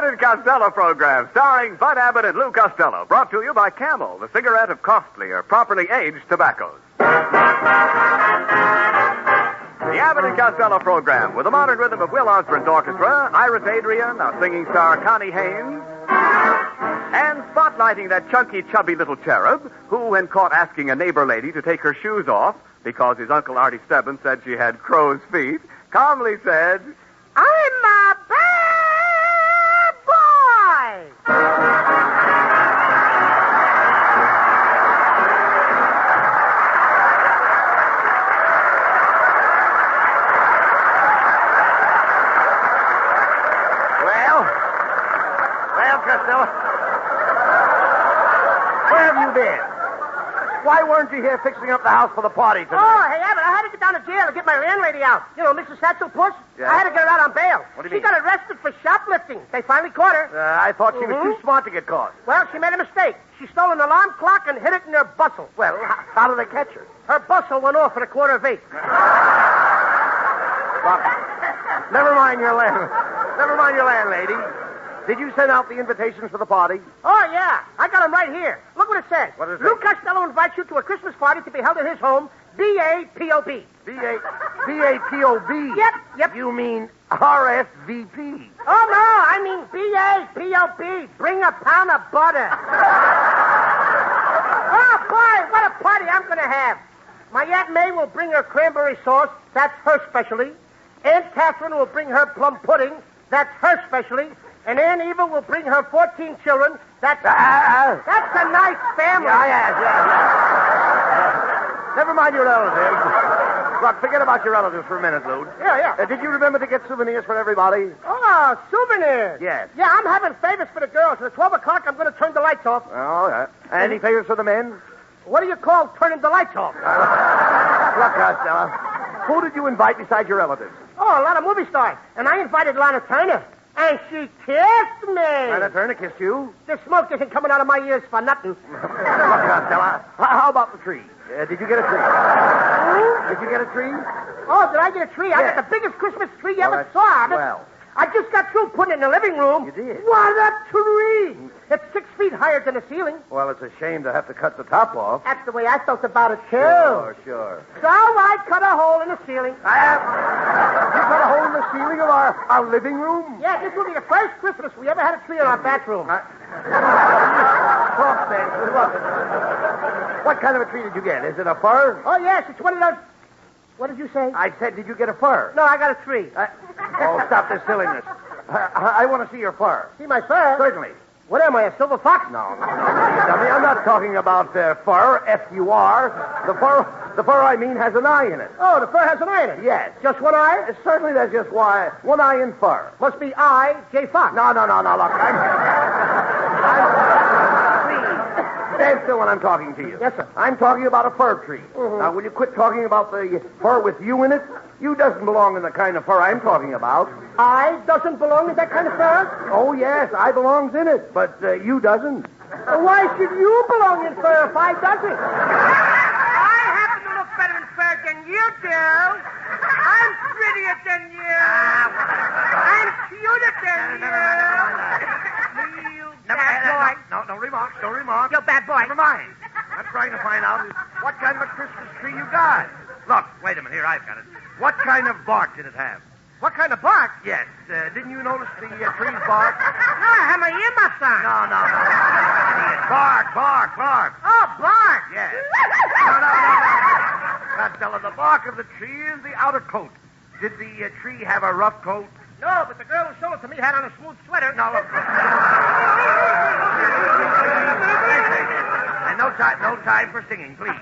Abbott and Costello program, starring Bud Abbott and Lou Costello, brought to you by Camel, the cigarette of costly or properly aged tobaccos. The Abbott and Costello program, with the modern rhythm of Will Osborne's orchestra, Iris Adrian, our singing star Connie Haynes, and spotlighting that chunky, chubby little cherub who, when caught asking a neighbor lady to take her shoes off because his Uncle Artie Stebbins said she had crow's feet, calmly said, I'm a bad boy! Well, Costello, where have you been? Why weren't you here fixing up the house for the party tonight? Oh, hey, Abbott, I had to get down to jail to get my landlady out. You know, Mrs. Satchel Puss? Yeah. I had to get her out on bail. What do you She mean? got arrested for shoplifting. They finally caught her. I thought she was too smart to get caught. Well, she made a mistake. She stole an alarm clock and hid it in her bustle. Well, how did they catch her? Her bustle went off at 7:15. Look, never mind your landlady. Did you send out the invitations for the party? Oh, yeah. I got them right here. Look what it says. What does it Lou say? Costello invites you to a Christmas party to be held at his home, B-A-P-O-B. B-A-P-O-B? Yep. You mean RSVP? Oh, no, I mean B-A-P-O-B. Bring a pound of butter. Oh, boy, what a party I'm going to have. My Aunt May will bring her cranberry sauce. That's her specialty. Aunt Catherine will bring her plum pudding. That's her specialty. And Aunt Eva will bring her 14 children. That's a nice family. Yeah. Never mind your relatives. Look, forget about your relatives for a minute, Lou. Yeah. Did you remember to get souvenirs for everybody? Oh, souvenirs. Yes. Yeah, I'm having favors for the girls. At 12 o'clock, I'm going to turn the lights off. Oh, yeah. Any favors for the men? What do you call turning the lights off? Look, Costello, who did you invite besides your relatives? Oh, a lot of movie stars. And I invited Lana Turner. And she kissed me. Lana Turner kissed you? The smoke isn't coming out of my ears for nothing. Look, Costello, how about the tree? Did you get a tree? Did you get a tree? Oh, did I get a tree? I Yes. got the biggest Christmas tree you Well, ever that's saw. swell. I just got through putting it in the living room. You did? What a tree! It's 6 feet higher than the ceiling. Well, it's a shame to have to cut the top off. That's the way I felt about it, too. Sure. So I cut a hole in the ceiling. You cut a hole in the ceiling of our living room? Yeah, this will be the first Christmas we ever had a tree in our bathroom. Talk sense. Look. What kind of a tree did you get? Is it a fir? Oh, yes, it's one of those... What did you say? I said, did you get a fir? No, I got a tree. Stop this silliness. I want to see your fur. See my fur? Certainly. What am I, a silver fox? No, you dummy. I'm not talking about fur, F-U-R. The fur I mean has an eye in it. Oh, the fur has an eye in it? Yes. Just one eye? Certainly there's just one eye in fur. Must be I, J. Fox. No, look. Please, stand still when I'm talking to you. Yes, sir. I'm talking about a fir tree. Mm-hmm. Now, will you quit talking about the fur with you in it? You doesn't belong in the kind of fur I'm talking about. I doesn't belong in that kind of fur? Oh, yes, I belongs in it, but you doesn't. Why should you belong in fur if I doesn't? I happen to look better in fur than you do. I'm prettier than you. I'm cuter than you. You bad boy. No remarks. You bad boy. Never mind. I'm trying to find out what kind of a Christmas tree you got. Look, wait a minute. Here, I've got it. What kind of bark did it have? What kind of bark? Yes. Didn't you notice the tree's bark? No, I have my earmuffs on. No. Idiot. Bark. Oh, bark. Yes. No. Costello, the bark of the tree is the outer coat. Did the tree have a rough coat? No, but the girl who sold it to me had on a smooth sweater. No, look. And no time for singing, please.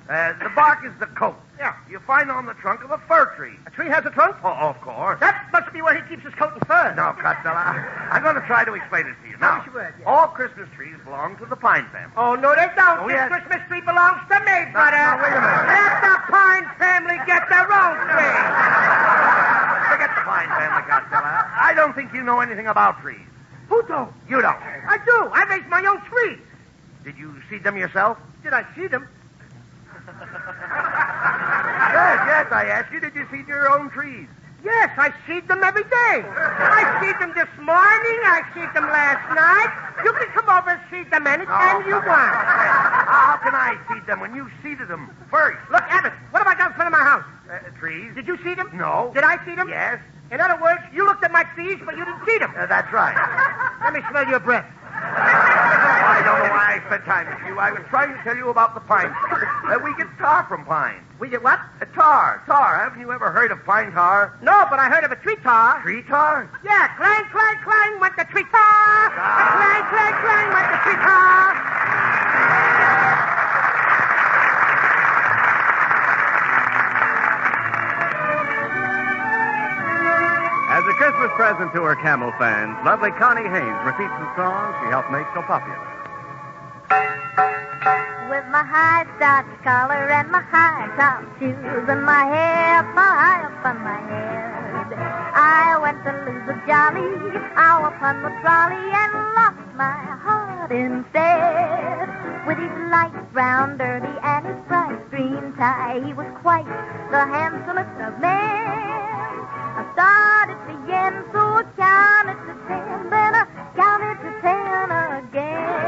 The bark is the coat. Yeah. You find on the trunk of a fir tree. A tree has a trunk? Oh, of course. That must be where he keeps his coat and fur. No, Costello, I'm going to try to explain it to you. Now, wish you would, yeah. all Christmas trees belong to the pine family. Oh, no, they don't. Oh, This yes. Christmas tree belongs to me, brother. No, wait a minute. Let the Pine family get their own tree. Forget the pine family, Costello. I don't think you know anything about trees. Who don't? You don't. I do. I raised my own trees. Did you seed them yourself? Did I see them? Yes, I asked you, did you seed your own trees? Yes, I see them every day. I see them this morning. I see them last night. You can come over and see them anytime you want. How can I see them when you seeded them first? Look, Abbott, what have I got in front of my house? Trees? Did you see them? No. Did I see them? Yes. In other words, you looked at my trees, but you didn't see them. That's right. Let me smell your breath. I don't know why I spent time with you. I was trying to tell you about the pine tree. We get tar from pine. We get what? Tar. Haven't you ever heard of pine tar? No, but I heard of a tree tar. Tree tar? Yeah, clang, clang, clang went the tree tar. Clang, clang, clang went the tree tar. As a Christmas present to her Camel fans, lovely Connie Haynes repeats the song she helped make so popular. With my high starch collar and my high top shoes and my hair up high up on my head, I went to lose a jolly hour upon the trolley and lost my heart instead. With his light brown derby and his bright green tie, he was quite the handsomest of men. I started to yen, so I counted to 10, then I counted to 10 again.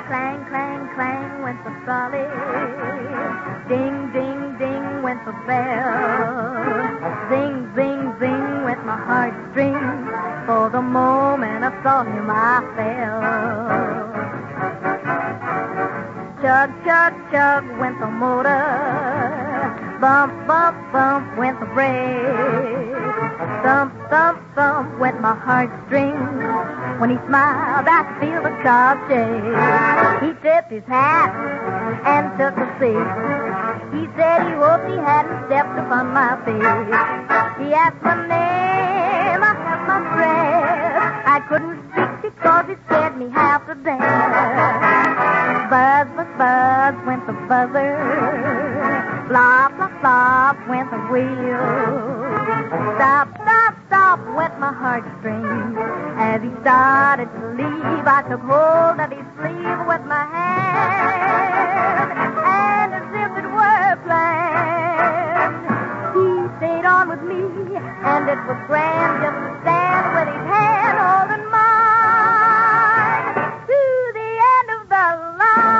Clang, clang, clang went the trolley. Ding, ding, ding went the bell. Zing, zing, zing went my heartstrings. For the moment I saw him, I fell. Chug, chug, chug went the motor. Bump, bump, bump went the brake. Thump, thump, thump went my heartstrings. When he smiled, I could feel the car shake. He tipped his hat and took a seat. He said he hoped he hadn't stepped upon my feet. He asked my name, I held my breath. I couldn't speak because it scared me half to death. Buzz, buzz, buzz went the buzzer. Flop, flop, flop went the wheel. Stop, stop, stop went my heartstrings. As he started to leave, I took hold of his sleeve with my hand. And as if it were planned, he stayed on with me. And it was grand just to stand with his hand holding mine to the end of the line.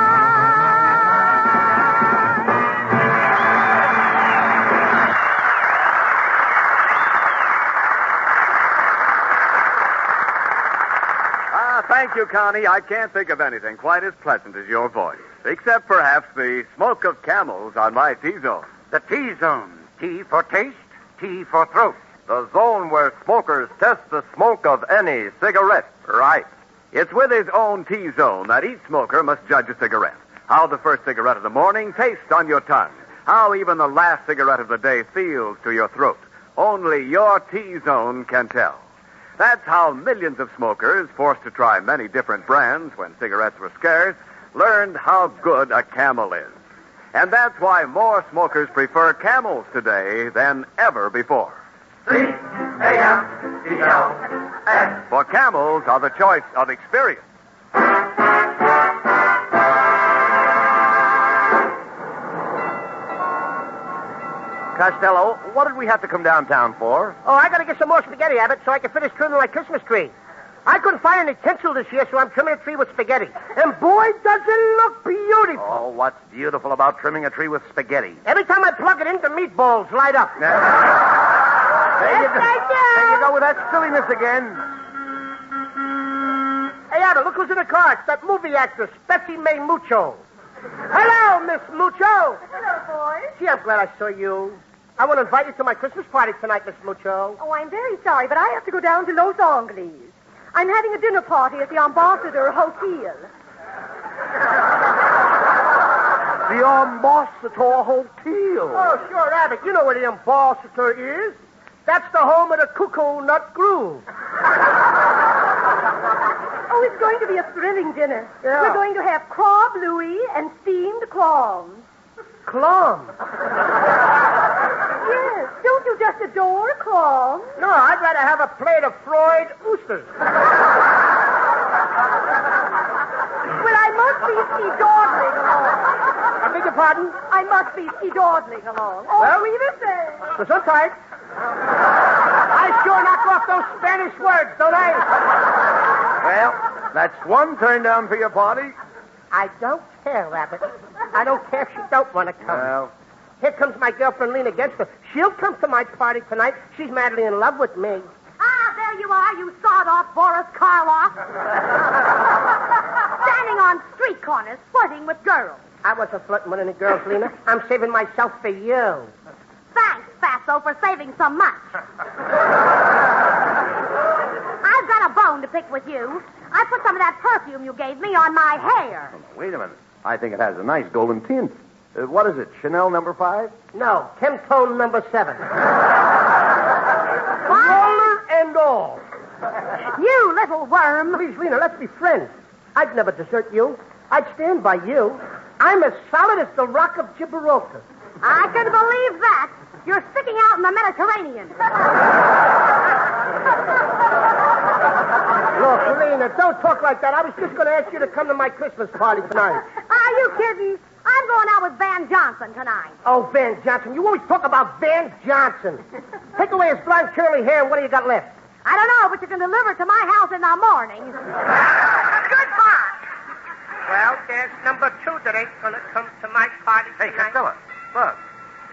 Thank you, Connie. I can't think of anything quite as pleasant as your voice, except perhaps the smoke of camels on my T-zone. The T-zone. T for taste, T for throat. The zone where smokers test the smoke of any cigarette. Right. It's with his own T-zone that each smoker must judge a cigarette. How the first cigarette of the morning tastes on your tongue. How even the last cigarette of the day feels to your throat. Only your T-zone can tell. That's how millions of smokers, forced to try many different brands when cigarettes were scarce, learned how good a Camel is. And that's why more smokers prefer Camels today than ever before. C-A-M-E-L-S. For Camels are the choice of experience. Costello, what did we have to come downtown for? Oh, I got to get some more spaghetti, Abbott, so I can finish trimming my Christmas tree. I couldn't find any tinsel this year, so I'm trimming a tree with spaghetti. And boy, does it look beautiful. Oh, what's beautiful about trimming a tree with spaghetti? Every time I plug it in, the meatballs light up. There you go with that silliness again. Hey, Abbott, look who's in the car. It's that movie actress, Bessie Mae Mucho. Hello, Miss Mucho. Hello, boys. Gee, I'm glad I saw you. I want to invite you to my Christmas party tonight, Miss Mucho. Oh, I'm very sorry, but I have to go down to Los Angeles. I'm having a dinner party at the Ambassador Hotel. The Ambassador Hotel. Oh, sure, Abbott. You know where the Ambassador is. That's the home of the Cuckoo Nut Groove. Oh, it's going to be a thrilling dinner. Yeah. We're going to have craw Louis and steamed clams. Clams? Yes, don't you just adore clams? No, I'd rather have a plate of fried oysters. Well, I must be dawdling along. I beg your pardon? I must be ski-dawdling along. Oh, Well? Rita Gesundheit. I sure knock off those Spanish words, don't I? Well, that's one turn down for your party. I don't care, Rabbit. I don't care if she don't want to come. Well, Here comes my girlfriend Lena Genster. She'll come to my party tonight. She's madly in love with me. Ah, there you are, you sawed-off Boris Karloff. Standing on street corners, flirting with girls. I wasn't flirting with any girls, Lena. I'm saving myself for you. Thanks, Fatso, for saving so much. I've got a bone to pick with you. I put some of that perfume you gave me on my hair. wait a minute. I think it has a nice golden tint. What is it, Chanel number 5? No, Temtone number 7. Roller and all. You little worm. Please, Lena, let's be friends. I'd never desert you. I'd stand by you. I'm as solid as the rock of Gibraltar. I can believe that. You're sticking out in the Mediterranean. Look, Lena, don't talk like that. I was just going to ask you to come to my Christmas party tonight. Are you kidding? I'm going out with Van Johnson tonight. Oh, Van Johnson. You always talk about Van Johnson. Take away his blonde curly hair, and what do you got left? I don't know, but you can deliver it to my house in the morning. Goodbye. Well, there's number 2 that ain't going to come to my party Hey, tonight. Costello, look.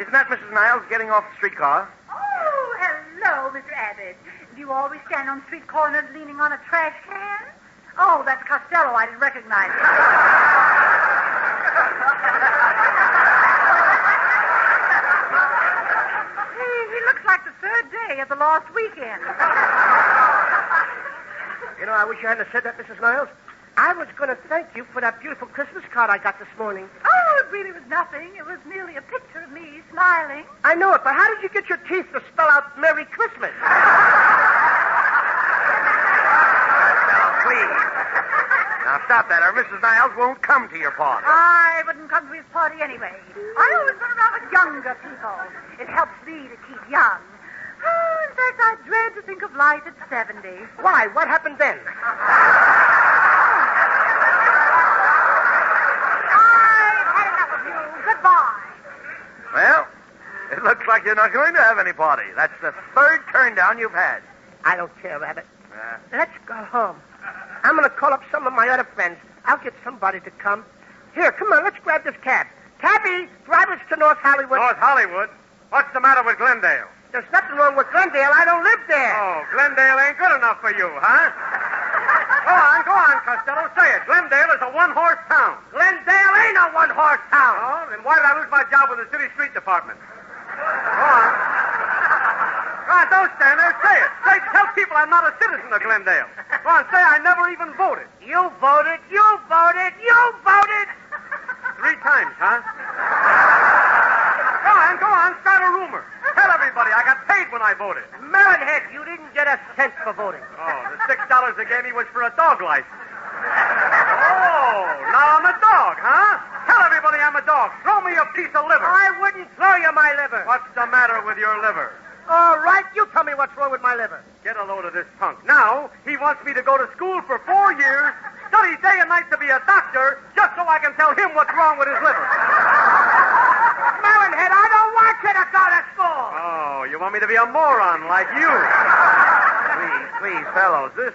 Isn't that Mrs. Niles getting off the streetcar? Oh, hello, Mr. Abbott. Do you always stand on street corners leaning on a trash can? Oh, that's Costello. I didn't recognize him. He looks like the third day of the lost weekend. You know, I wish you hadn't said that, Mrs. Niles. I was going to thank you for that beautiful Christmas card I got this morning. Oh, it really was nothing. It was merely a picture of me smiling. I know it, but how did you get your teeth to spell out Merry Christmas? Please. Now, stop that, or Mrs. Niles won't come to your party. I wouldn't come to his party anyway. I always run around with younger people. It helps me to keep young. Oh, in fact, I dread to think of life at 70. Why? What happened then? I've had enough of you. Goodbye. Well, it looks like you're not going to have any party. That's the third turn down you've had. I don't care, Rabbit. Let's go home. I'm going to call up some of my other friends. I'll get somebody to come. Here, come on, let's grab this cab. Cabby, drive us to North Hollywood. North Hollywood? What's the matter with Glendale? There's nothing wrong with Glendale. I don't live there. Oh, Glendale ain't good enough for you, huh? Go on, Costello. Say it. Glendale is a one-horse town. Glendale ain't a one-horse town. Oh, then why did I lose my job with the city street department? Go on. Go on, don't stand there. Say it. Tell people I'm not a citizen of Glendale. Go on, say I never even voted. You voted. You voted. You voted. 3 times, huh? Go on, start a rumor. Tell everybody I got paid when I voted. Melonhead, you didn't get a cent for voting. Oh, the $6 they gave me was for a dog license. Oh, now I'm a dog, huh? Tell everybody I'm a dog. Throw me a piece of liver. I wouldn't throw you my liver. What's the matter with your liver? All right, you tell me what's wrong with my liver. Get a load of this punk. Now, he wants me to go to school for 4 years, study day and night to be a doctor, just so I can tell him what's wrong with his liver. Melonhead, I don't want you to go to school. Oh, you want me to be a moron like you? Please, fellows, this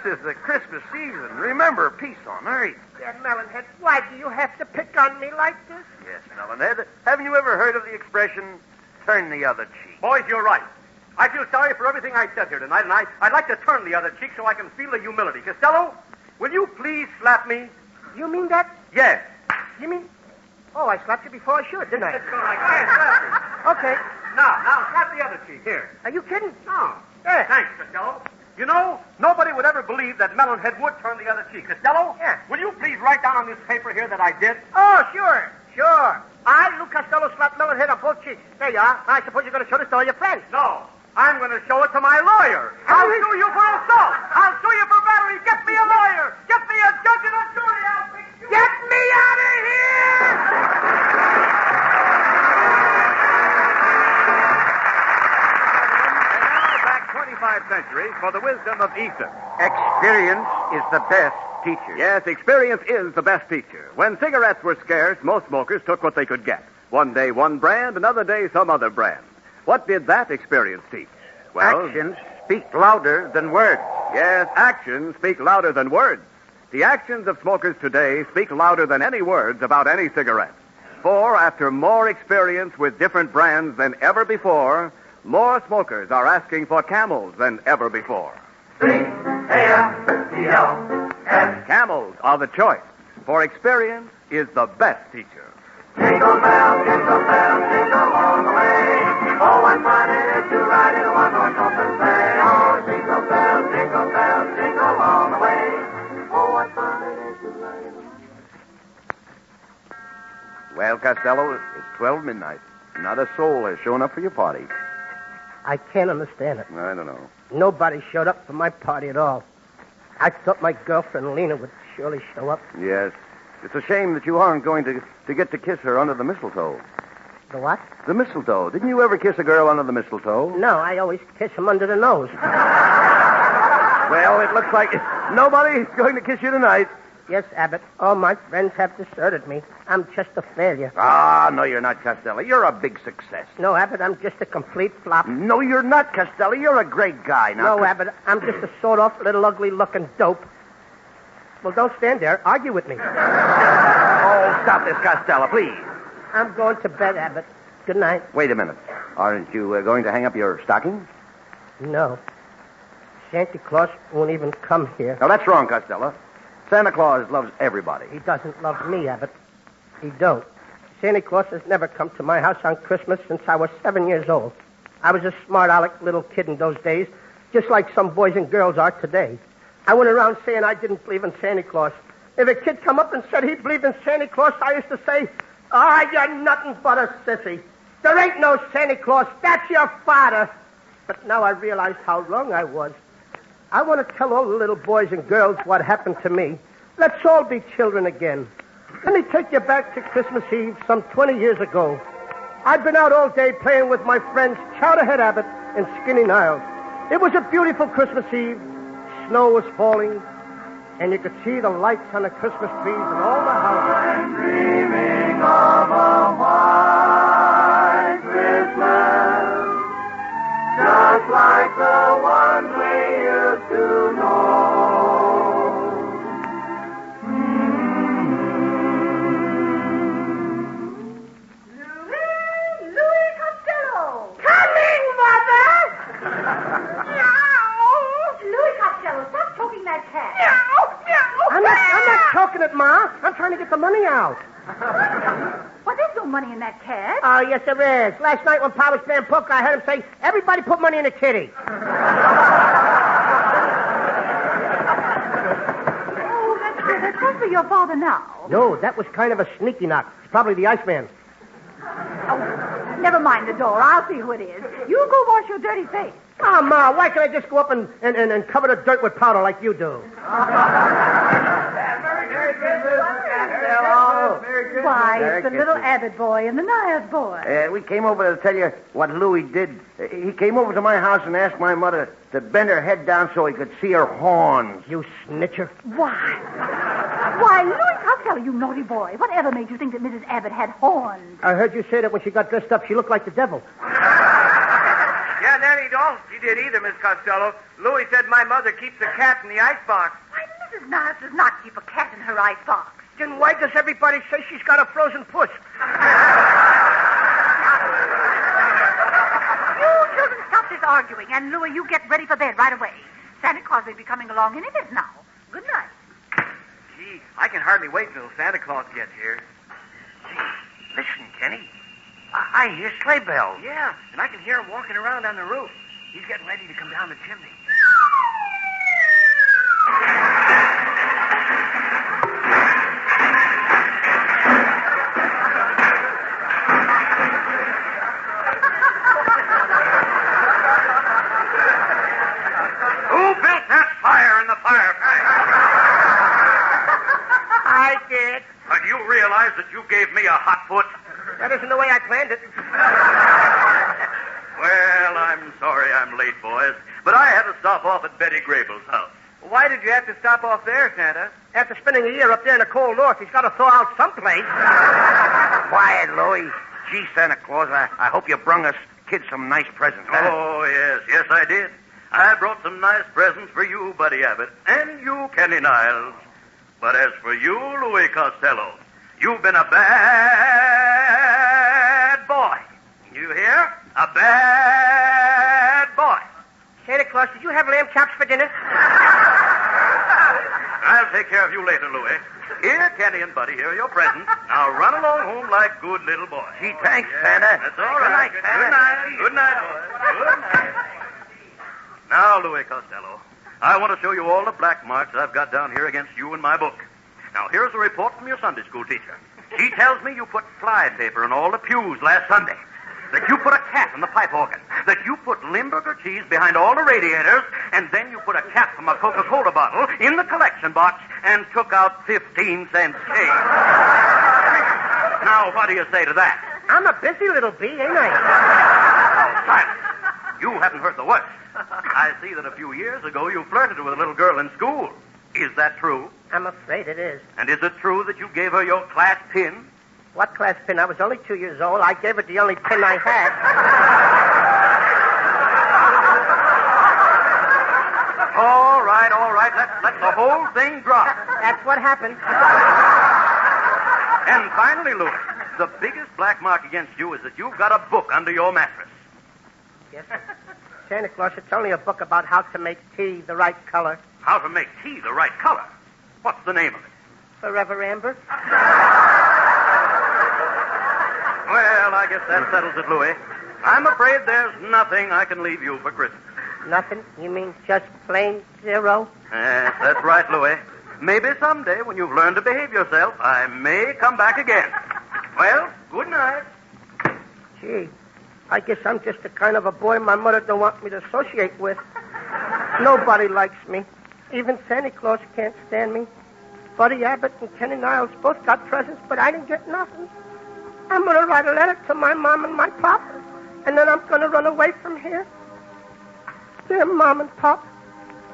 is the Christmas season. Remember, peace on earth. Yeah, Melonhead, why do you have to pick on me like this? Yes, Melonhead. Haven't you ever heard of the expression, turn the other cheek? Boys, you're right. I feel sorry for everything I said here tonight, and I'd like to turn the other cheek so I can feel the humility. Costello, will you please slap me? You mean that? Yes. You mean... Oh, I slapped you before I should, didn't I? Let's go like that. Okay. Now, slap the other cheek. Here. Are you kidding? No. Yeah. Thanks, Costello. You know, nobody would ever believe that Melonhead would turn the other cheek. Costello? Yeah. Will you please write down on this paper here that I did? Oh, sure. I, Lou Costello, slapped Melonhead on both cheeks. There you are. I suppose you're going to show this to all your friends. No. I'm going to show it to my lawyer. I'll sue you for assault. I'll sue you for battery. Get me a lawyer. Get me a judge and a jury. I'll fix you. Get me out of here! And now back 25 centuries for the wisdom of Easter. Experience is the best teacher. Yes, experience is the best teacher. When cigarettes were scarce, most smokers took what they could get. One day one brand, another day some other brand. What did that experience teach? Well, Actions speak louder than words. yes, actions speak louder than words. The actions of smokers today speak louder than any words about any cigarette. For after more experience with different brands than ever before, more smokers are asking for Camels than ever before. C-A-M-E-L-S. Camels are the choice, for experience is the best teacher. Jingle bells, jingle all the way. Oh, what fun it is to ride in a one-horse open sleigh. Oh, jingle bells, jingle all the way. Oh, what fun it is to ride in a Well, Costello, it's 12 midnight. Not a soul has shown up for your party. I can't understand it. I don't know. Nobody showed up for my party at all. I thought my girlfriend Lena would surely show up. Yes. It's a shame that you aren't going to get to kiss her under the mistletoe. The what? The mistletoe. Didn't you ever kiss a girl under the mistletoe? No, I always kiss him under the nose. Well, it looks like nobody's going to kiss you tonight. Yes, Abbott. All my friends have deserted me. I'm just a failure. Ah, no, you're not, Costello. You're a big success. No, Abbott, I'm just a complete flop. No, you're not, Costello. You're a great guy. Now, No, Abbott, I'm just a sawed-off, little, ugly-looking dope. Well, don't stand there. Argue with me. Oh, stop this, Costello, please. I'm going to bed, Abbott. Good night. Wait a minute. Aren't you going to hang up your stocking? No. Santa Claus won't even come here. No, that's wrong, Costello. Santa Claus loves everybody. He doesn't love me, Abbott. He don't. Santa Claus has never come to my house on Christmas since I was 7 years old. I was a smart-aleck little kid in those days, just like some boys and girls are today. I went around saying I didn't believe in Santa Claus. If a kid come up and said he believed in Santa Claus, I used to say, you're nothing but a sissy. There ain't no Santa Claus. That's your father. But now I realize how wrong I was. I want to tell all the little boys and girls what happened to me. Let's all be children again. Let me take you back to Christmas Eve some 20 years ago. I'd been out all day playing with my friends Chowderhead Abbott and Skinny Niles. It was a beautiful Christmas Eve. Snow was falling, and you could see the lights on the Christmas trees and all the houses. I'm dreaming of a white Christmas, just like the one we used to know. Louis Costello! Coming, Mother! Louis Costello, stop choking that cat. I'm not choking it, Ma. I'm trying to get the money out. Well, there's no money in that cat. Oh, yes, there is. Last night when Pa was playing poker, I heard him say, everybody put money in the kitty. Oh, that's good. That's not for your father now. No, that was kind of a sneaky knock. It's probably the Iceman. Oh, never mind the door. I'll see who it is. You go wash your dirty face. Oh, Ma, why can't I just go up and cover the dirt with powder like you do? Why, it's the little Abbott boy and the Niles boy. We came over to tell you what Louis did. He came over to my house and asked my mother to bend her head down so he could see her horns. You snitcher. Why, Louis Costello, you naughty boy. Whatever made you think that Mrs. Abbott had horns? I heard you say that when she got dressed up, she looked like the devil. Yeah, Nanny don't. She did either, Miss Costello. Louis said my mother keeps a cat in the icebox. Why, Mrs. Niles does not keep a cat in her icebox. Then why does everybody say she's got a frozen puss? You children stop this arguing, and Louis, you get ready for bed right away. Santa Claus may be coming along any minute now. Good night. Gee, I can hardly wait till Santa Claus gets here. Gee, listen, Kenny. I hear sleigh bells. Yeah, and I can hear him walking around on the roof. He's getting ready to come down the chimney. Who built that fire in the fireplace? I did. Do you realize that you gave me a hot foot? That isn't the way I planned it. Well, I'm sorry I'm late, boys, but I had to stop off at Betty Grable's house. Why did you have to stop off there, Santa? After spending a year up there in the cold north, he's got to thaw out someplace. Quiet, Louie. Gee, Santa Claus, I hope you brung us kids some nice presents, huh? Oh, yes. Yes, I did. I brought some nice presents for you, Buddy Abbott, and you, Kenny Niles. But as for you, Louis Costello, you've been a bad boy. You hear? A bad boy. Santa Claus, did you have lamb chops for dinner? I'll take care of you later, Louis. Here, Kenny and Buddy, here are your presents. Now run along home like good little boys. Gee, thanks, Santa. That's all right. Good night, Santa. Good night. Good night, boys. Good night. Now, Louis Costello, I want to show you all the black marks I've got down here against you in my book. Now, here's a report from your Sunday school teacher. She tells me you put fly paper in all the pews last Sunday, that you put a cat in the pipe organ, that you put Limburger cheese behind all the radiators, and then you put a cap from a Coca-Cola bottle in the collection box and took out 15-cent change. Now, what do you say to that? I'm a busy little bee, ain't I? Oh, silence. You haven't heard the worst. I see that a few years ago you flirted with a little girl in school. Is that true? I'm afraid it is. And is it true that you gave her your class pin? What class pin? I was only 2 years old. I gave it the only pin I had. All right. Let the whole thing drop. That's what happened. And finally, Louis, the biggest black mark against you is that you've got a book under your mattress. Yes, sir. Santa Claus, it's only a book about how to make tea the right color. How to make tea the right color. What's the name of it? Forever Amber. Well, I guess that settles it, Louis. I'm afraid there's nothing I can leave you for Christmas. Nothing? You mean just plain zero? Yes, that's right, Louis. Maybe someday, when you've learned to behave yourself, I may come back again. Well, good night. Gee, I guess I'm just the kind of a boy my mother don't want me to associate with. Nobody likes me. Even Santa Claus can't stand me. Buddy Abbott and Kenny Niles both got presents, but I didn't get nothing. I'm going to write a letter to my mom and my pop, and then I'm going to run away from here. Dear Mom and Pop,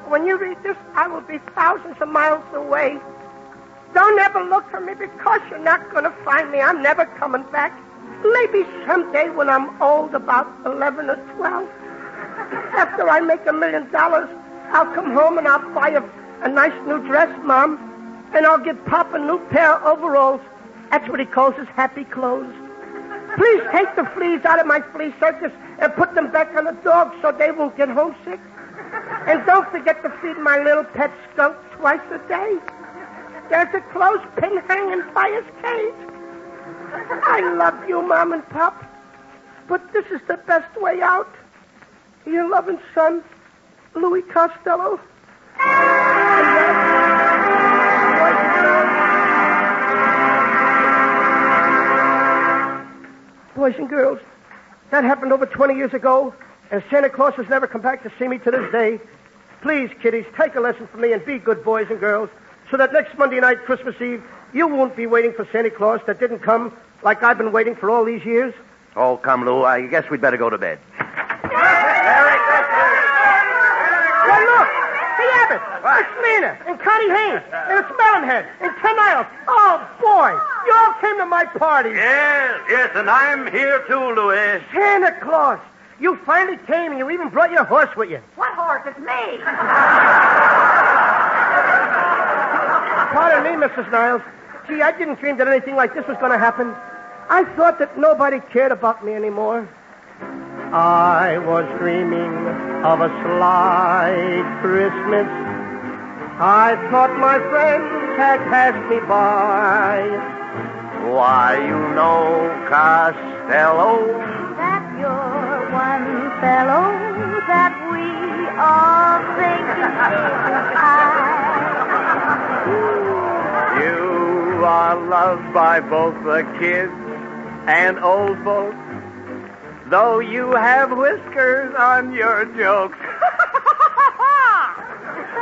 when you read this, I will be thousands of miles away. Don't ever look for me because you're not going to find me. I'm never coming back. Maybe someday when I'm old, about 11 or 12, after I make $1 million, I'll come home and I'll buy a nice new dress, Mom, and I'll give Pop a new pair of overalls. That's what he calls his happy clothes. Please take the fleas out of my flea circus and put them back on the dogs so they won't get homesick. And don't forget to feed my little pet skunk twice a day. There's a clothespin hanging by his cage. I love you, Mom and Pop, but this is the best way out. Your loving son, Louis Costello. Boys and girls, that happened over 20 years ago, and Santa Claus has never come back to see me to this day. Please, kiddies, take a lesson from me and be good boys and girls, so that next Monday night, Christmas Eve, you won't be waiting for Santa Claus that didn't come like I've been waiting for all these years. Oh, come, Lou. I guess we'd better go to bed. Well, look, see Abbott, it's Lena, and Connie Haynes, and it's Melonhead, and Ken Niles. Oh, boy, you all came to my party. Yes, and I'm here too, Louis. Santa Claus, you finally came, and you even brought your horse with you. What horse? It's me. Pardon me, Mrs. Niles. Gee, I didn't dream that anything like this was going to happen. I thought that nobody cared about me anymore. I was dreaming of a sly Christmas. I thought my friends had passed me by. Why, you know, Costello. That you're one fellow that we all think is high. You are loved by both the kids and old folks, though you have whiskers on your jokes.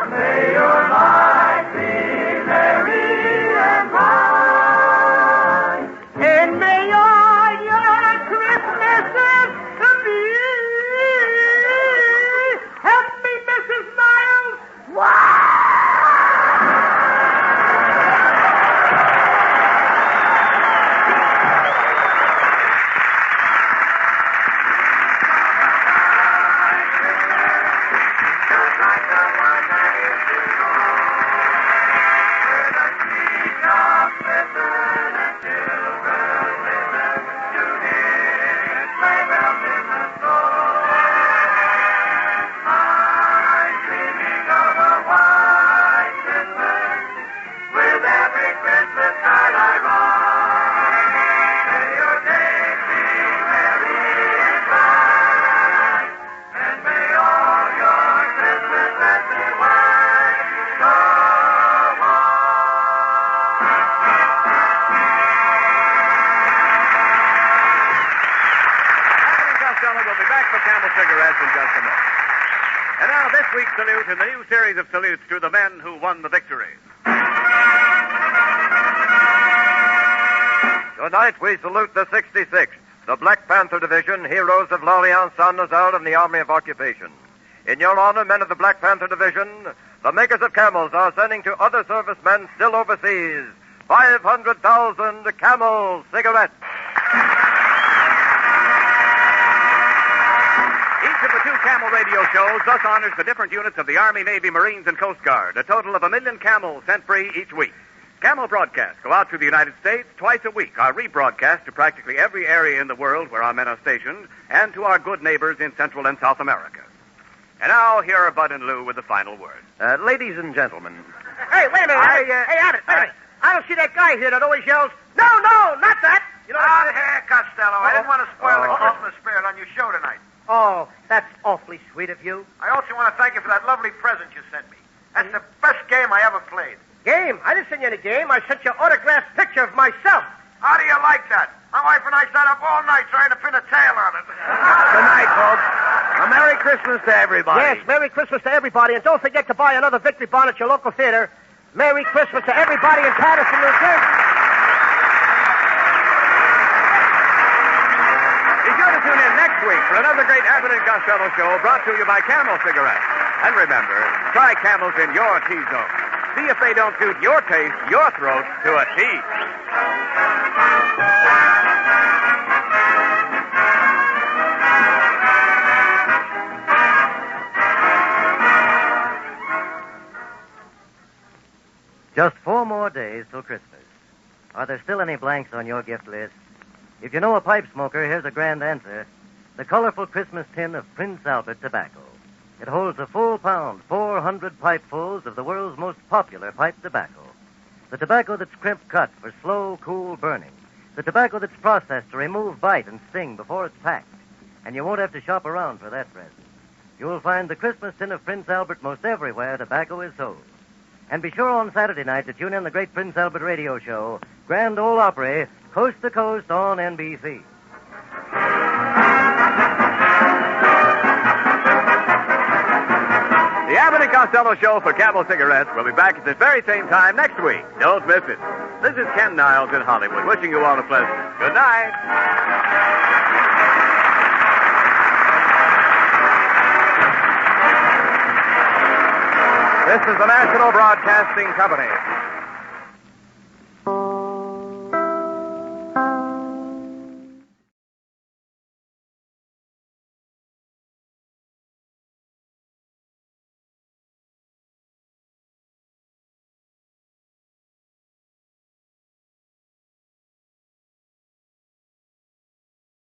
May your life be merry and bright, And may all your Christmases be. Help me, Mrs. Niles. week's salute in the new series of salutes to the men who won the victory. Tonight we salute the 66th, the Black Panther Division, heroes of L'Orient, Saint-Nazaire, and the Army of Occupation. In your honor, men of the Black Panther Division, the makers of camels are sending to other servicemen still overseas 500,000 Camel cigarettes. Each of the two Camel radio shows thus honors the different units of the Army, Navy, Marines, and Coast Guard, a total of 1 million Camels sent free each week. Camel broadcasts go out to the United States twice a week, are rebroadcast to practically every area in the world where our men are stationed, and to our good neighbors in Central and South America. And now, here are Bud and Lou with the final word. Ladies and gentlemen. Hey, wait a minute. Hey, Abbott, wait a minute. I don't see that guy here that always yells, no, not that. You know, here, Costello. I didn't want to spoil the Christmas spirit on your show tonight. Oh, that's awfully sweet of you. I also want to thank you for that lovely present you sent me. That's the best game I ever played. Game? I didn't send you any game. I sent you an autographed picture of myself. How do you like that? My wife and I sat up all night trying to pin a tail on it. Good night, folks. A Merry Christmas to everybody. Yes, Merry Christmas to everybody. And don't forget to buy another Victory Bond at your local theater. Merry Christmas to everybody in Patterson, New Jersey. Be sure to tune in next week for another great Abbott and Costello show brought to you by Camel Cigarettes. And remember, try Camels in your T-zone. See if they don't suit your taste, your throat, to a T. Just 4 more days till Christmas. Are there still any blanks on your gift list? If you know a pipe smoker, here's a grand answer. The colorful Christmas tin of Prince Albert tobacco. It holds a full pound, 400 pipefuls of the world's most popular pipe tobacco. The tobacco that's crimp cut for slow, cool burning. The tobacco that's processed to remove bite and sting before it's packed. And you won't have to shop around for that present. You'll find the Christmas tin of Prince Albert most everywhere tobacco is sold. And be sure on Saturday night to tune in the great Prince Albert radio show, Grand Ole Opry, Coast to Coast on NBC. The Abbott and Costello show for Camel Cigarettes will be back at this very same time next week. Don't miss it. This is Ken Niles in Hollywood, wishing you all a pleasant good night. This is the National Broadcasting Company.